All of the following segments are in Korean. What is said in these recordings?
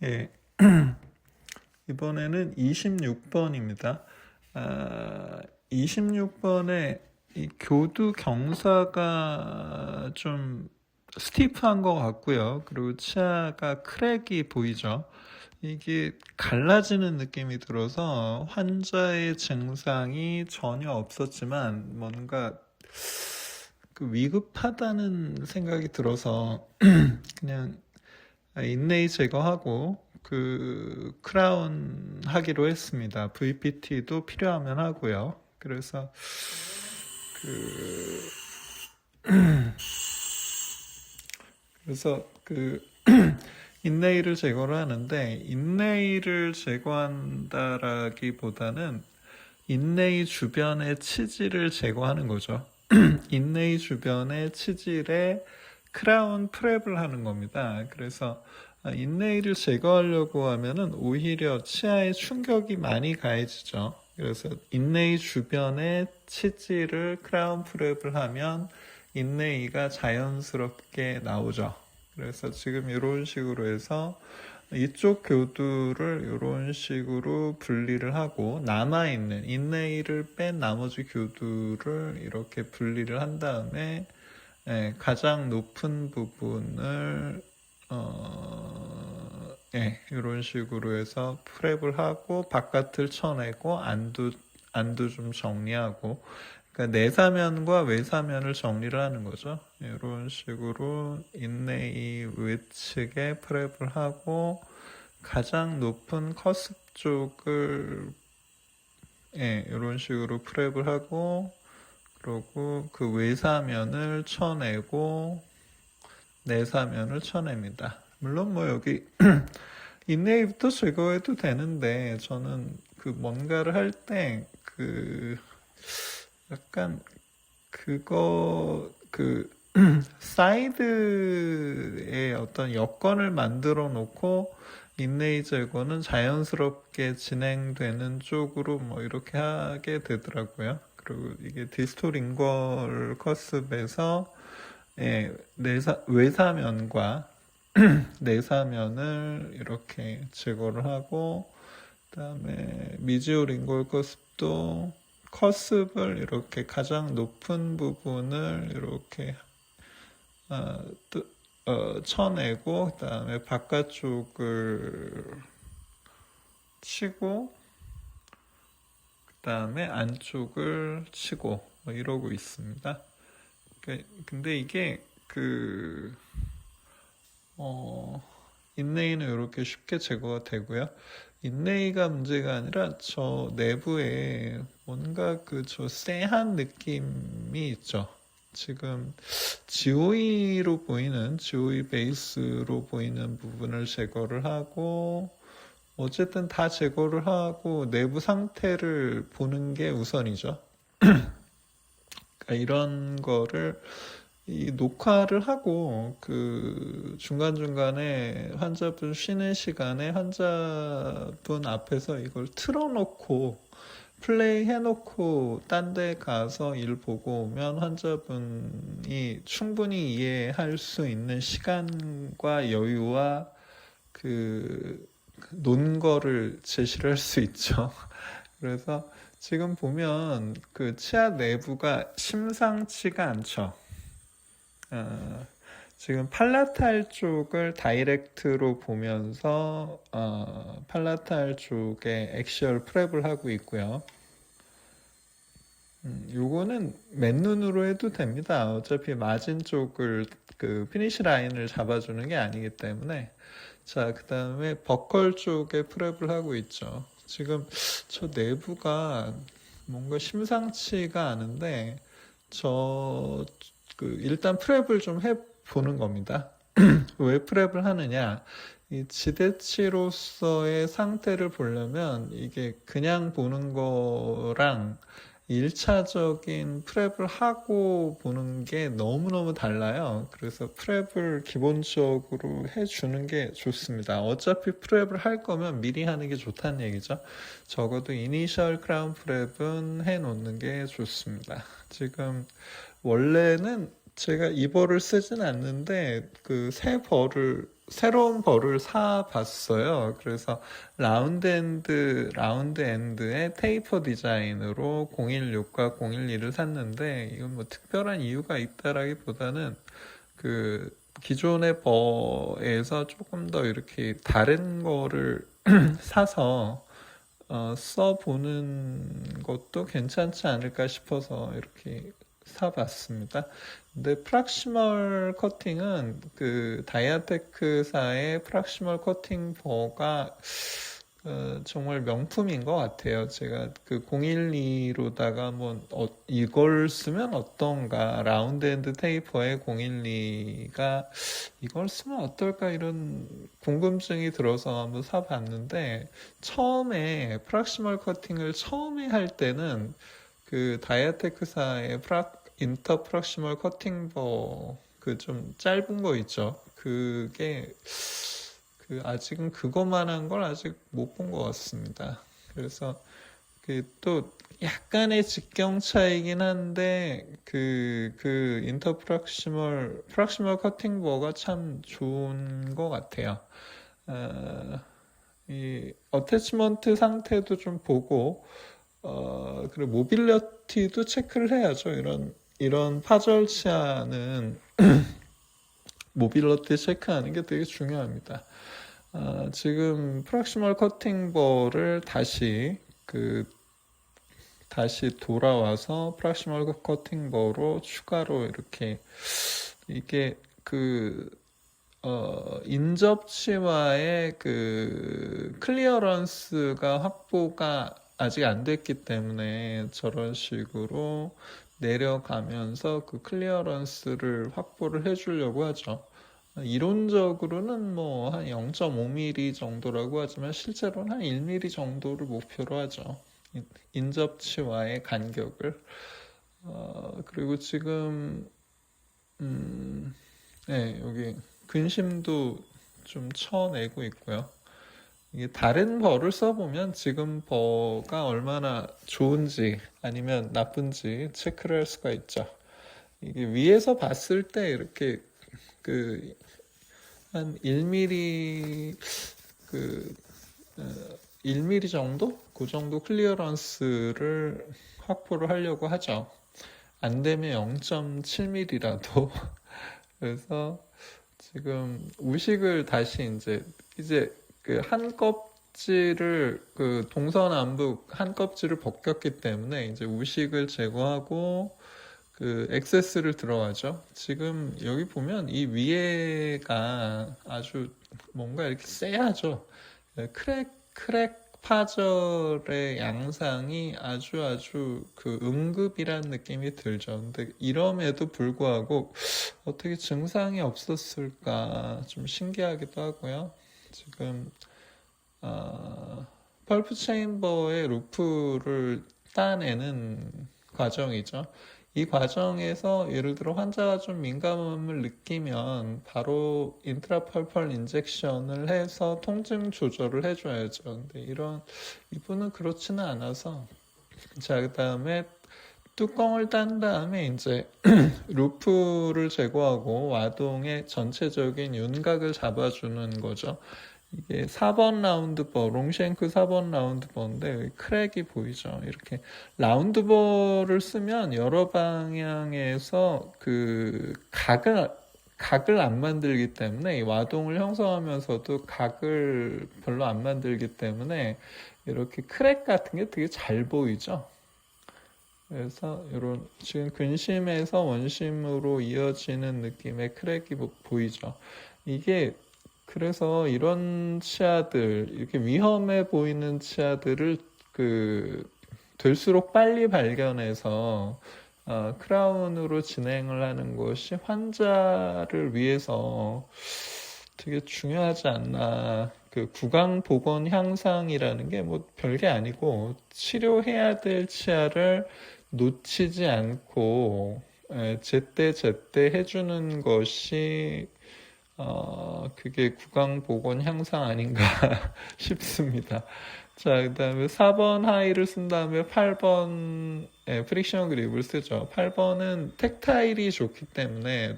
예, 이번에는 26번입니다. 26번에 이 교두 경사가 좀 스티프한 것 같고요. 그리고 치아가 크랙이 보이죠. 이게 갈라지는 느낌이 들어서 환자의 증상이 전혀 없었지만 뭔가 그 위급하다는 생각이 들어서 그냥 인레이 제거하고 그 크라운 하기로 했습니다. VPT도 필요하면 하고요. 그래서 그 그래서 인레이를 제거를 하는데, 인레이를 제거한다라기보다는 인레이 주변의 치질을 제거하는 거죠. 인레이 주변의 치질에 크라운 프랩을 하는 겁니다. 그래서 인레이를 제거하려고 하면은 오히려 치아에 충격이 많이 가해지죠. 그래서 인레이 주변의 치질을 크라운 프랩을 하면 인레이가 자연스럽게 나오죠. 그래서 지금 이런 식으로 해서 이쪽 교두를 이런 식으로 분리를 하고 남아있는 인레이를 뺀 나머지 교두를 이렇게 분리를 한 다음에 가장 높은 부분을 이런 식으로 해서 프랩을 하고 바깥을 쳐내고 안도 좀 정리하고, 그러니까 내사면과 외사면을 정리를 하는 거죠. 이런 식으로 인레이 외측에 프랩을 하고 가장 높은 커습 쪽을 이런 식으로 프랩을 하고, 그리고 그 외사면을 쳐내고 내사면을 쳐냅니다. 물론 뭐 여기 인레이부터 제거해도 되는데, 저는 그 뭔가를 할 때 약간 사이드에 어떤 여건을 만들어 놓고 인레이 제거는 자연스럽게 진행되는 쪽으로 뭐 이렇게 하게 되더라고요. 그리고 이게 디스토링걸 커습에서 외사면과 내사면을 이렇게 제거를 하고, 그다음에 미지오링골 커습도 커습을 이렇게 가장 높은 부분을 이렇게 쳐내고, 그다음에 바깥쪽을 치고, 그다음에 안쪽을 치고 뭐 이러고 있습니다. 근데 이게 인레이는 이렇게 쉽게 제거가 되고요. 인레이가 문제가 아니라 저 내부에 뭔가 저 쎄한 느낌이 있죠. 지금 GOE 베이스로 보이는 부분을 제거를 하고, 어쨌든 다 제거를 하고 내부 상태를 보는 게 우선이죠. 그러니까 이런 거를 이 녹화를 하고 중간중간에 환자분 쉬는 시간에 환자분 앞에서 이걸 틀어놓고 플레이 해놓고 딴 데 가서 일 보고 오면 환자분이 충분히 이해할 수 있는 시간과 여유와 논거를 제시를 할 수 있죠. 그래서 지금 보면 치아 내부가 심상치가 않죠. 지금 팔라탈 쪽을 다이렉트로 보면서 팔라탈 쪽에 엑시얼 프랩을 하고 있고요. 요거는 맨눈으로 해도 됩니다. 어차피 마진 쪽을 피니시 라인을 잡아주는 게 아니기 때문에. 자, 그 다음에 버컬 쪽에 프랩을 하고 있죠. 지금 저 내부가 뭔가 심상치가 않은데, 일단 프랩을 좀 해보는 겁니다. 왜 프랩을 하느냐? 이 지대치로서의 상태를 보려면 이게 그냥 보는 거랑 1차적인 프랩을 하고 보는 게 너무너무 달라요. 그래서 프랩을 기본적으로 해주는 게 좋습니다. 어차피 프랩을 할 거면 미리 하는 게 좋다는 얘기죠. 적어도 이니셜 크라운 프랩은 해놓는 게 좋습니다. 지금 원래는 제가 이 벌을 쓰진 않는데 새로운 벌을 사 봤어요. 그래서 라운드 엔드의 테이퍼 디자인으로 016과 012를 샀는데 이건 뭐 특별한 이유가 있다라기보다는 그 기존의 버에서 조금 더 이렇게 다른 거를 사서 써보는 것도 괜찮지 않을까 싶어서 이렇게 사봤습니다. 근데 프락시멀 커팅은 그 다이아테크사의 프락시멀 커팅 버가 정말 명품인 것 같아요. 제가 그 012로다가 한번 이걸 쓰면 어떤가, 라운드 엔드 테이퍼의 012가 이걸 쓰면 어떨까 이런 궁금증이 들어서 한번 사봤는데, 처음에 프락시멀 커팅을 처음에 할 때는 그 다이아테크사의 인터 프락시멀 커팅 버 그 좀 짧은 거 있죠. 그게 아직은 그거만한 걸 아직 못 본 것 같습니다. 그래서 그 또 약간의 직경 차이긴 한데 그 인터 프락시멀 커팅 버가 참 좋은 것 같아요. 이 어태치먼트 상태도 좀 보고 그리고 모빌리티도 체크를 해야죠. 이런 파절치 않은 모빌리티 체크하는 게 되게 중요합니다. 지금 프락시멀 커팅 버를 다시 돌아와서 프락시멀 커팅 버로 추가로 이렇게 이게 인접치와의 그 클리어런스가 확보가 아직 안 됐기 때문에 저런 식으로 내려가면서 그 클리어런스를 확보를 해주려고 하죠. 이론적으로는 뭐 한 0.5mm 정도라고 하지만 실제로는 한 1mm 정도를 목표로 하죠. 인접치와의 간격을. 그리고 지금 네, 여기 근심도 좀 쳐내고 있고요. 이게 다른 벌을 써보면 지금 버가 얼마나 좋은지 아니면 나쁜지 체크를 할 수가 있죠. 이게 위에서 봤을 때 이렇게 한 1mm 1mm 정도? 그 정도 클리어런스를 확보를 하려고 하죠. 안 되면 0.7mm라도. 그래서 지금 우식을 다시 이제 그 한 껍질을 동서남북 한 껍질을 벗겼기 때문에 이제 우식을 제거하고 그 액세스를 들어가죠. 지금 여기 보면 이 위에가 아주 뭔가 이렇게 쎄하죠. 크랙 파절의 양상이 아주 그 응급이란 느낌이 들죠. 근데 이럼에도 불구하고 어떻게 증상이 없었을까 좀 신기하기도 하고요. 지금 펄프 체인버의 루프를 따내는 과정이죠. 이 과정에서 예를 들어 환자가 좀 민감함을 느끼면 바로 인트라펄펄 인젝션을 해서 통증 조절을 해줘야죠. 근데 이분은 그렇지는 않아서. 자, 그 다음에 뚜껑을 딴 다음에 이제 루프를 제거하고 와동의 전체적인 윤곽을 잡아주는 거죠. 이게 4번 라운드 버, 롱쉔크 4번 라운드 버인데 크랙이 보이죠. 이렇게 라운드 버를 쓰면 여러 방향에서 그 각을 안 만들기 때문에 이 와동을 형성하면서도 각을 별로 안 만들기 때문에 이렇게 크랙 같은 게 되게 잘 보이죠. 그래서 이런 지금 근심에서 원심으로 이어지는 느낌의 크랙이 보이죠. 이게 그래서 이런 치아들, 이렇게 위험해 보이는 치아들을 될수록 빨리 발견해서 크라운으로 진행을 하는 것이 환자를 위해서 되게 중요하지 않나. 그 구강 복원 향상이라는 게 뭐 별게 아니고 치료해야 될 치아를 놓치지 않고 제때 해주는 것이 그게 구강 복원 향상 아닌가 싶습니다. 자, 그 다음에 4번 하이를 쓴 다음에 8번 프릭션 그립을 쓰죠. 8번은 텍타일이 좋기 때문에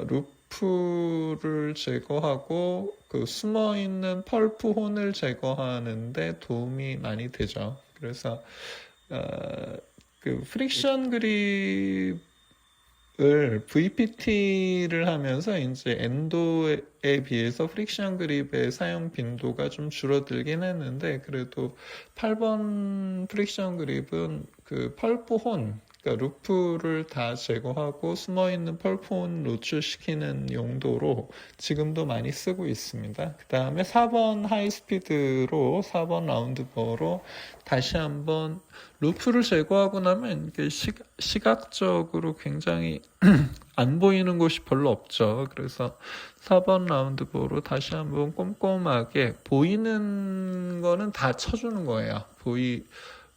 루프를 제거하고 그 숨어 있는 펄프 혼을 제거하는데 도움이 많이 되죠. 그래서 그 프릭션 그립을 VPT를 하면서 이제 엔도에 비해서 프릭션 그립의 사용 빈도가 좀 줄어들긴 했는데, 그래도 8번 프릭션 그립은 그 펄프 혼, 그러니까 루프를 다 제거하고 숨어있는 펄프 혼 노출시키는 용도로 지금도 많이 쓰고 있습니다. 그 다음에 4번 하이스피드로 4번 라운드버로 다시 한번 루프를 제거하고 나면 이게 시각적으로 굉장히 안 보이는 곳이 별로 없죠. 그래서 4번 라운드보로 다시 한번 꼼꼼하게 보이는 거는 다 쳐주는 거예요.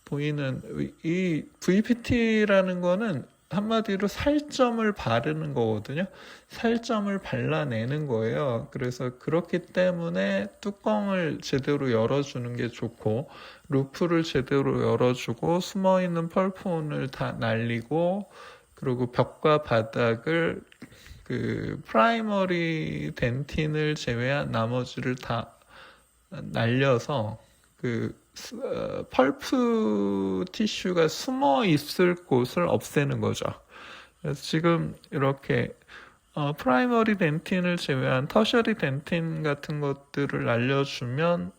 보이는 이 VPT라는 거는 한마디로 살점을 바르는 거거든요. 살점을 발라내는 거예요. 그래서 그렇기 때문에 뚜껑을 제대로 열어주는 게 좋고, 루프를 제대로 열어주고, 숨어있는 펄프온을 다 날리고, 그리고 벽과 바닥을 그 프라이머리 덴틴을 제외한 나머지를 다 날려서 그 펄프 티슈가 숨어 있을 곳을 없애는 거죠. 그래서 지금 이렇게 프라이머리 덴틴을 제외한 터셔리 덴틴 같은 것들을 날려주면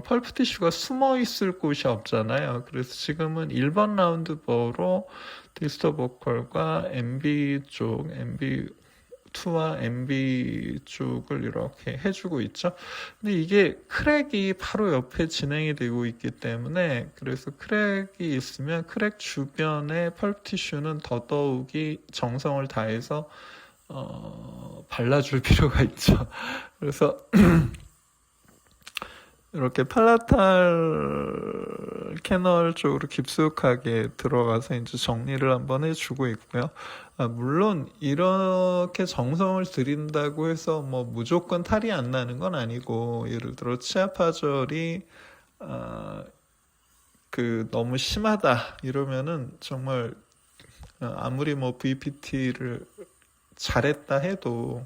펄프 티슈가 숨어 있을 곳이 없잖아요. 그래서 지금은 1번 라운드 버로 디스터 보컬과 MB 쪽, MB2와 MB 쪽을 이렇게 해주고 있죠. 근데 이게 크랙이 바로 옆에 진행이 되고 있기 때문에, 그래서 크랙이 있으면 크랙 주변의 펄프 티슈는 더더욱이 정성을 다해서 발라줄 필요가 있죠. 그래서 이렇게 팔라탈 캐널 쪽으로 깊숙하게 들어가서 이제 정리를 한번 해주고 있고요. 물론 이렇게 정성을 들인다고 해서 뭐 무조건 탈이 안 나는 건 아니고, 예를 들어 치아 파절이 그 너무 심하다 이러면은 정말 아무리 뭐 VPT를 잘했다 해도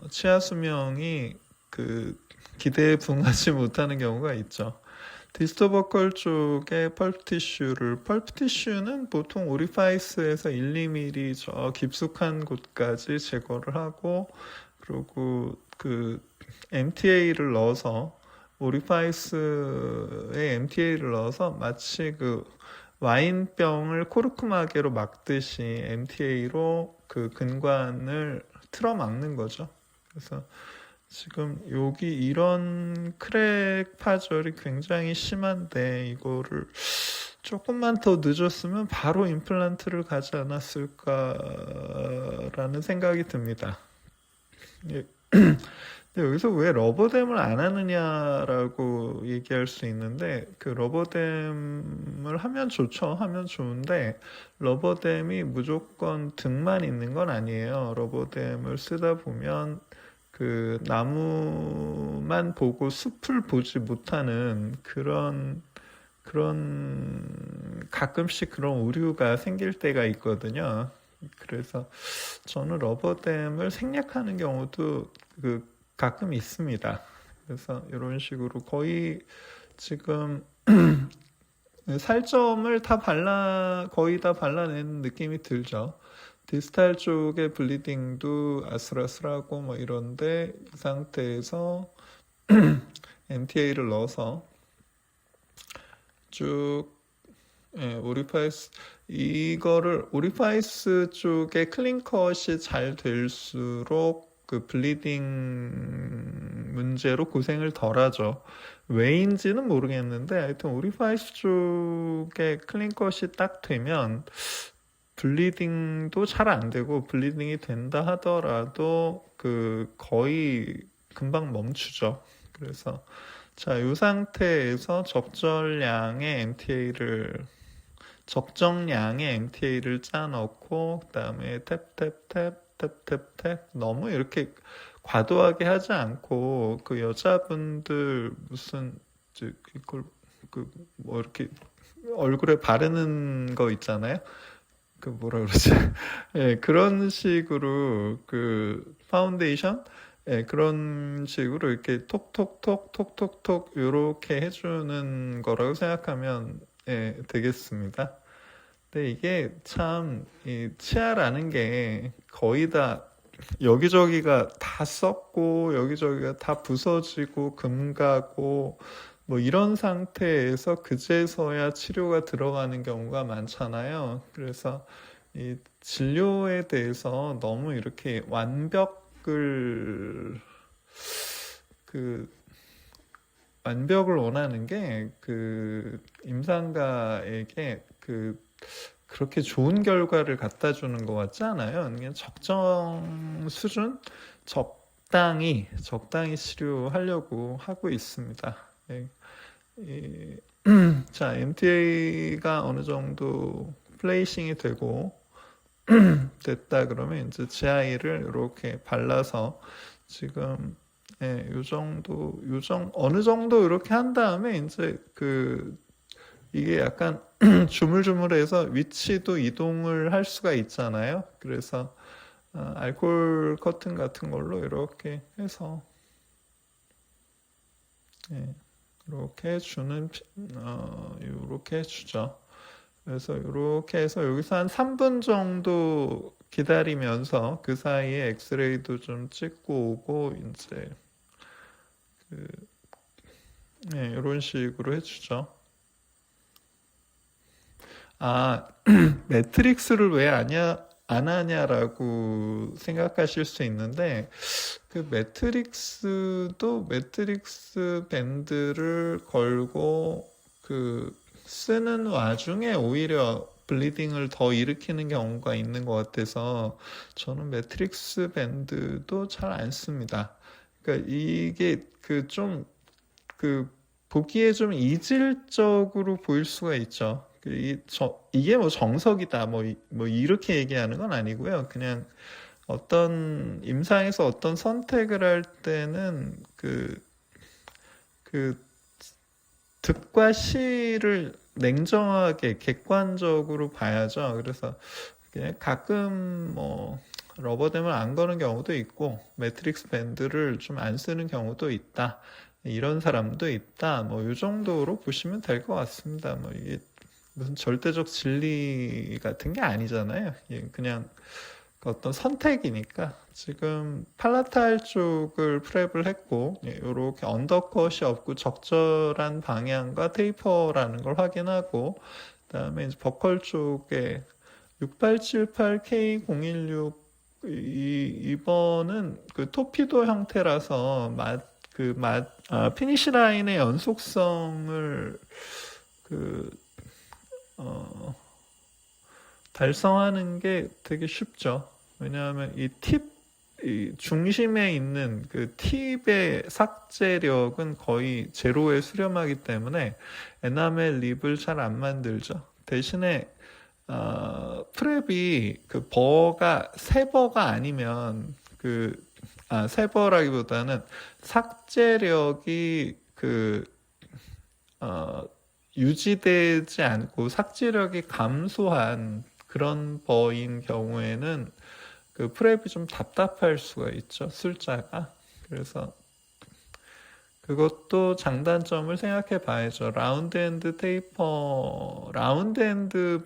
치아 수명이 그 기대에 부응하지 못하는 경우가 있죠. 디스토버컬 쪽에 펄프 티슈는 보통 오리파이스에서 1, 2mm 저 깊숙한 곳까지 제거를 하고, 그리고 그 MTA를 넣어서, 오리파이스에 MTA를 넣어서 마치 그 와인병을 코르크마개로 막듯이 MTA로 그 근관을 틀어막는 거죠. 그래서 지금 여기 이런 크랙 파절이 굉장히 심한데, 이거를 조금만 더 늦었으면 바로 임플란트를 가지 않았을까라는 생각이 듭니다. 예. 근데 여기서 왜 러버댐을 안 하느냐라고 얘기할 수 있는데, 그 러버댐을 하면 좋죠. 하면 좋은데, 러버댐이 무조건 등만 있는 건 아니에요. 러버댐을 쓰다 보면 그 나무만 보고 숲을 보지 못하는 그런 가끔씩 그런 오류가 생길 때가 있거든요. 그래서 저는 러버댐을 생략하는 경우도 그 가끔 있습니다. 그래서 이런 식으로 거의 지금 살점을 거의 다 발라낸 느낌이 들죠. 디스탈 쪽의 블리딩도 아슬아슬하고 뭐 이런데, 이 상태에서 MTA를 넣어서 쭉 오리파이스 쪽에 클린컷이 잘 될수록 그 블리딩 문제로 고생을 덜 하죠. 왜인지는 모르겠는데, 하여튼 오리파이스 쪽에 클린컷이 딱 되면 블리딩도 잘 안 되고, 블리딩이 된다 하더라도 그 거의 금방 멈추죠. 그래서 자, 이 상태에서 적정량의 MTA를 짜 넣고, 그 다음에 탭탭탭 탭탭탭탭 너무 이렇게 과도하게 하지 않고 그 여자분들 무슨 이걸 그 뭐 이렇게 얼굴에 바르는 거 있잖아요. 그 뭐라 그러지? 예, 그런 식으로 그 파운데이션 그런 식으로 이렇게 톡톡톡 톡톡톡 요렇게 해주는 거라고 생각하면 되겠습니다. 근데 이게 참 이 치아라는 게 거의 다 여기저기가 다 썩고 여기저기가 다 부서지고 금가고 뭐 이런 상태에서 그제서야 치료가 들어가는 경우가 많잖아요. 그래서 이 진료에 대해서 너무 이렇게 그 완벽을 원하는 게 그 임상가에게 그렇게 좋은 결과를 갖다 주는 것 같지 않아요. 그냥 적정 수준, 적당히 치료하려고 하고 있습니다. 예, 이- 자, MTA가 어느 정도 플레이싱이 되고 됐다 그러면 이제 GI를 이렇게 발라서 지금 어느 정도 이렇게 한 다음에 이제 이게 약간 주물주물해서 위치도 이동을 할 수가 있잖아요. 그래서 알코올 커튼 같은 걸로 이렇게 해서 이렇게 이렇게 해주죠. 그래서 이렇게 해서 여기서 한 3분 정도 기다리면서 그 사이에 엑스레이도 좀 찍고 오고 이제 이런 식으로 해주죠. 아, 매트릭스를 왜 안 하냐라고 생각하실 수 있는데, 그 매트릭스 밴드를 걸고 쓰는 와중에 오히려 블리딩을 더 일으키는 경우가 있는 것 같아서 저는 매트릭스 밴드도 잘 안 씁니다. 그러니까 이게 보기에 좀 이질적으로 보일 수가 있죠. 이게 뭐 정석이다, 뭐 이렇게 얘기하는 건 아니고요. 그냥 어떤 임상에서 어떤 선택을 할 때는 그 득과 실을 냉정하게 객관적으로 봐야죠. 그래서 그냥 가끔 뭐 러버댐을 안 거는 경우도 있고 매트릭스 밴드를 좀 안 쓰는 경우도 있다. 이런 사람도 있다. 뭐 이 정도로 보시면 될 것 같습니다. 뭐 이게 무슨 절대적 진리 같은 게 아니잖아요. 그냥 어떤 선택이니까 지금 팔라탈 쪽을 프랩을 했고 이렇게 언더컷이 없고 적절한 방향과 테이퍼라는 걸 확인하고 그다음에 이제 버컬 쪽에 6878K016 이번은 그 토피도 형태라서 피니시 라인의 연속성을 달성하는 게 되게 쉽죠. 왜냐하면 이 중심에 있는 그 팁의 삭제력은 거의 제로에 수렴하기 때문에 에나멜 립을 잘 안 만들죠. 대신에 프랩이 새 버가 아니면 새 버라기보다는 삭제력이 유지되지 않고 삭제력이 감소한 그런 버인 경우에는 프랩이 좀 답답할 수가 있죠, sul자가. 그래서 그것도 장단점을 생각해 봐야죠. 라운드 엔드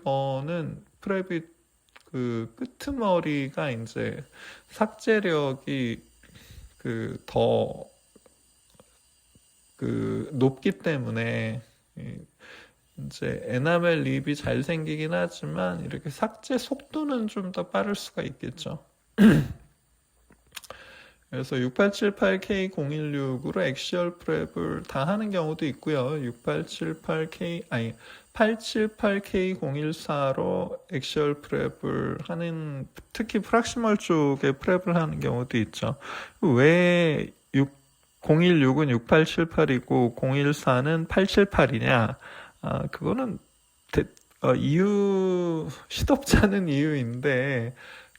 버는 프랩이 끄트머리가 이제 삭제력이 더 높기 때문에 이제 에나멜 립이 잘 생기긴 하지만 이렇게 삭제 속도는 좀 더 빠를 수가 있겠죠. 그래서 6878K016으로 엑시얼 프랩을 다 하는 경우도 있고요. 878K014로 엑시얼 프랩을 하는, 특히 프락시멀 쪽에 프랩을 하는 경우도 있죠. 왜 016은 6878이고 014는 878이냐? 그거는 시덥지 않은 이유인데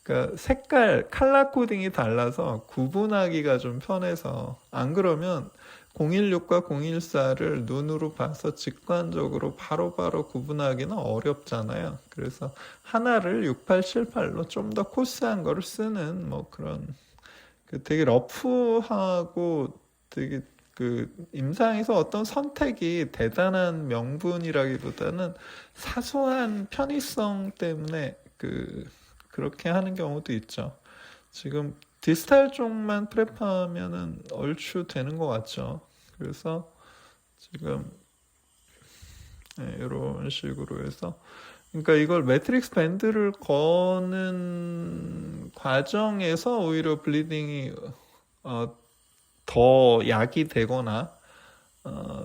그러니까 색깔, 컬러 코딩이 달라서 구분하기가 좀 편해서 안 그러면 016과 014를 눈으로 봐서 직관적으로 바로바로 구분하기는 어렵잖아요. 그래서 하나를 6878로 좀 더 코스한 거를 쓰는 뭐 그런 그 되게 러프하고 되게 그 임상에서 어떤 선택이 대단한 명분이라기보다는 사소한 편의성 때문에 그렇게 하는 경우도 있죠. 지금 디스탈 쪽만 프랩하면은 얼추 되는 것 같죠. 그래서 지금 이런 식으로 해서 그러니까 이걸 매트릭스 밴드를 거는 과정에서 오히려 블리딩이 더 약이 되거나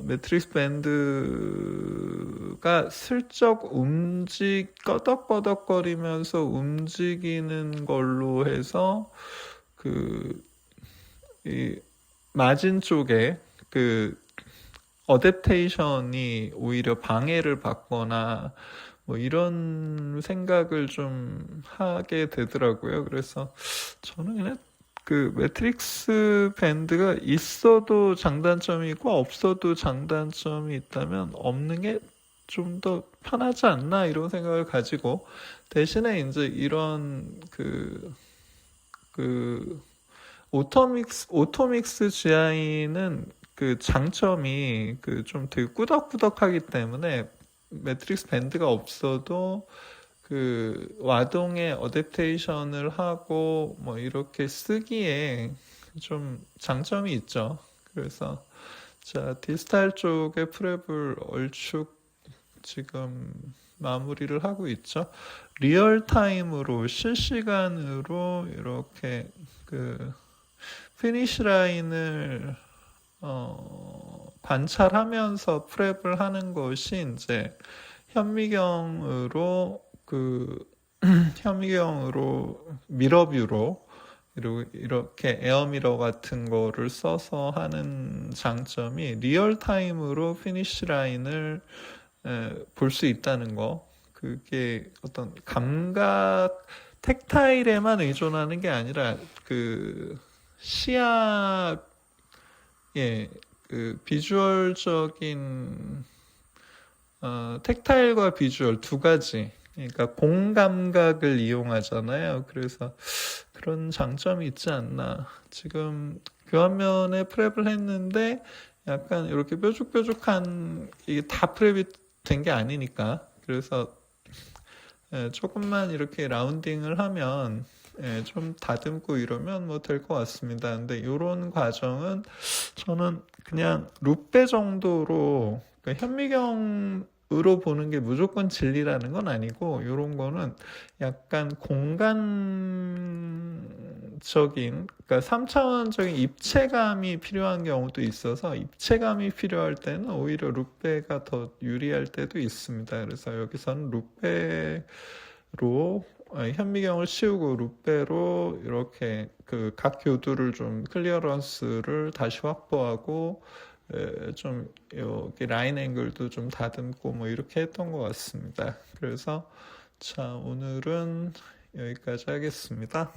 매트릭스 밴드가 슬쩍 꺼덕꺼덕거리면서 움직이는 걸로 해서 이 마진 쪽에 어댑테이션이 오히려 방해를 받거나 뭐 이런 생각을 좀 하게 되더라고요. 그래서 저는 그냥 매트릭스 밴드가 있어도 장단점이 있고 없어도 장단점이 있다면 없는 게 좀 더 편하지 않나 이런 생각을 가지고 대신에 이제 이런 오토믹스 GI는 장점이 좀 되게 꾸덕꾸덕하기 때문에 매트릭스 밴드가 없어도 와동의 어댑테이션을 하고 뭐 이렇게 쓰기에 좀 장점이 있죠. 그래서 자, 디스탈 쪽의 프랩을 얼추 지금 마무리를 하고 있죠. 리얼타임으로 실시간으로 이렇게 피니시 라인을 관찰하면서 프랩을 하는 것이 이제 현미경으로 현미경으로 미러뷰로 이렇게 에어미러 같은 거를 써서 하는 장점이 리얼타임으로 피니시 라인을 볼 수 있다는 거. 그게 어떤 감각, 텍타일에만 의존하는 게 아니라 시야, 비주얼적인 텍타일과 비주얼 두 가지. 그러니까 공감각을 이용하잖아요. 그래서 그런 장점이 있지 않나. 지금 교환면에 프랩을 했는데 약간 이렇게 뾰족뾰족한 이게 다 프랩이 된 게 아니니까. 그래서 조금만 이렇게 라운딩을 하면 좀 다듬고 이러면 뭐 될 것 같습니다. 근데 이런 과정은 저는 그냥 룻배 정도로 현미경으로 보는 게 무조건 진리라는 건 아니고 이런 거는 약간 공간적인 그러니까 3차원적인 입체감이 필요한 경우도 있어서 입체감이 필요할 때는 오히려 룻배가 더 유리할 때도 있습니다. 그래서 여기서는 룻배로 현미경을 씌우고 룻배로 이렇게 각 교두를 좀 클리어런스를 다시 확보하고 좀 여기 라인 앵글도 좀 다듬고 뭐 이렇게 했던 것 같습니다. 그래서 자, 오늘은 여기까지 하겠습니다.